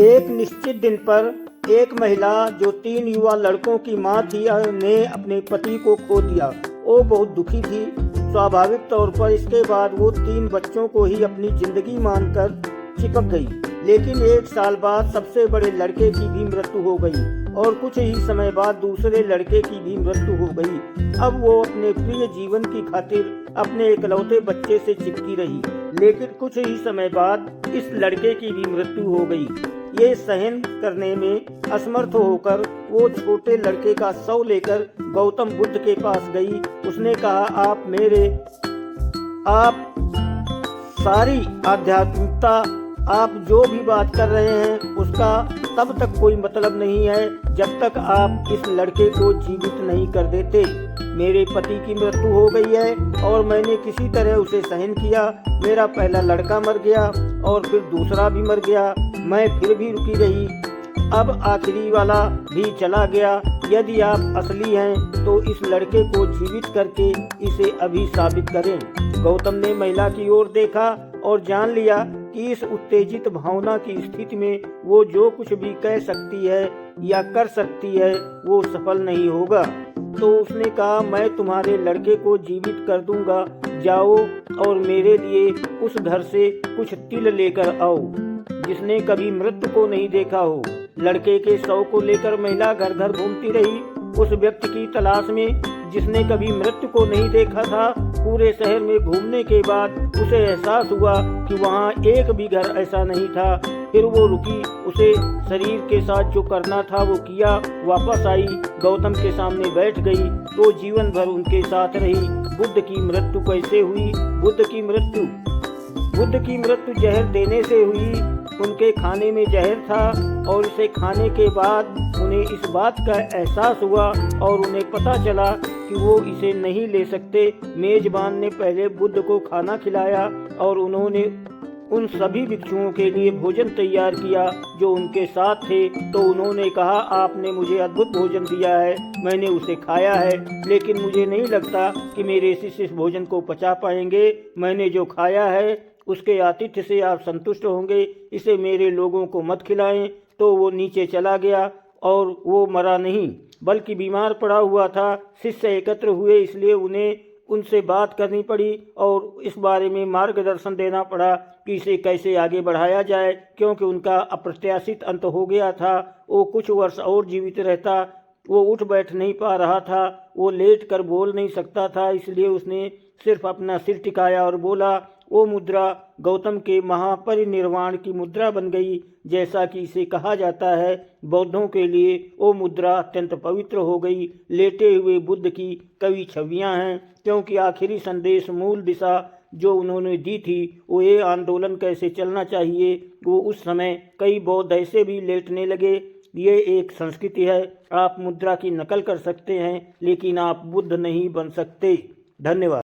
एक निश्चित दिन पर एक महिला जो 3 युवा लड़कों की मां थी ने अपने पति को खो दिया। वो बहुत दुखी थी। स्वाभाविक तौर पर इसके बाद वो 3 बच्चों को ही अपनी जिंदगी मानकर चिपक गई। लेकिन 1 साल बाद सबसे बड़े लड़के की भी मृत्यु हो गई और कुछ ही समय बाद दूसरे लड़के की भी मृत्यु हो गई। अब वो अपने प्रिय जीवन की खातिर अपने इकलौते बच्चे से चिपकी रही। लेकिन कुछ ही समय बाद इस लड़के की भी मृत्यु हो गई। ये सहन करने में असमर्थ होकर वो छोटे लड़के का शव लेकर गौतम बुद्ध के पास गई। उसने कहा, आप सारी आध्यात्मिकता, आप जो भी बात कर रहे हैं उसका तब तक कोई मतलब नहीं है जब तक आप इस लड़के को जीवित नहीं कर देते। मेरे पति की मृत्यु हो गई है और मैंने किसी तरह उसे सहन किया। मेरा पहला लड़का मर गया और फिर दूसरा भी मर गया। मैं फिर भी रुकी रही। अब आखिरी वाला भी चला गया। यदि आप असली हैं तो इस लड़के को जीवित करके इसे अभी साबित करें। गौतम ने महिला की ओर देखा और जान लिया कि इस उत्तेजित भावना की स्थिति में वो जो कुछ भी कह सकती है या कर सकती है वो सफल नहीं होगा। तो उसने कहा, मैं तुम्हारे लड़के को जीवित कर दूंगा। जाओ और मेरे लिए उस घर से कुछ तिल लेकर आओ जिसने कभी मृत्यु को नहीं देखा हो। लड़के के शव को लेकर महिला घर घर घूमती रही उस व्यक्ति की तलाश में जिसने कभी मृत्यु को नहीं देखा था। पूरे शहर में घूमने के बाद उसे एहसास हुआ कि वहाँ एक भी घर ऐसा नहीं था। फिर वो रुकी, उसे शरीर के साथ जो करना था वो किया, वापस आई, गौतम के सामने बैठ गई तो जीवन भर उनके साथ रही। बुद्ध की मृत्यु कैसे हुई? बुद्ध की मृत्यु जहर देने से हुई। उनके खाने में जहर था और इसे खाने के बाद उन्हें इस बात का एहसास हुआ और उन्हें पता चला कि वो इसे नहीं ले सकते। मेजबान ने पहले बुद्ध को खाना खिलाया और उन्होंने उन सभी भिक्षुओं के लिए भोजन तैयार किया जो उनके साथ थे। तो उन्होंने कहा, आपने मुझे अद्भुत भोजन दिया है, मैंने उसे खाया है, लेकिन मुझे नहीं लगता कि मेरे शिष्य इस भोजन को पचा पाएंगे। मैंने जो खाया है उसके आतिथ्य से आप संतुष्ट होंगे, इसे मेरे लोगों को मत खिलाएं। तो वो नीचे चला गया और वो मरा नहीं बल्कि बीमार पड़ा हुआ था। शिष्य एकत्र हुए इसलिए उन्हें उनसे बात करनी पड़ी और इस बारे में मार्गदर्शन देना पड़ा कि इसे कैसे आगे बढ़ाया जाए, क्योंकि उनका अप्रत्याशित अंत हो गया था। वो कुछ वर्ष और जीवित रहता। वो उठ बैठ नहीं पा रहा था, वो लेट कर बोल नहीं सकता था, इसलिए उसने सिर्फ अपना सिर टिकाया और बोला। वो मुद्रा गौतम के महापरिनिर्वाण की मुद्रा बन गई। जैसा कि इसे कहा जाता है, बौद्धों के लिए वो मुद्रा अत्यंत पवित्र हो गई। लेटे हुए बुद्ध की कई छवियां हैं, क्योंकि आखिरी संदेश, मूल दिशा जो उन्होंने दी थी, वो ये आंदोलन कैसे चलना चाहिए, वो उस समय कई बौद्ध ऐसे भी लेटने लगे। ये एक संस्कृति है। आप मुद्रा की नकल कर सकते हैं लेकिन आप बुद्ध नहीं बन सकते। धन्यवाद।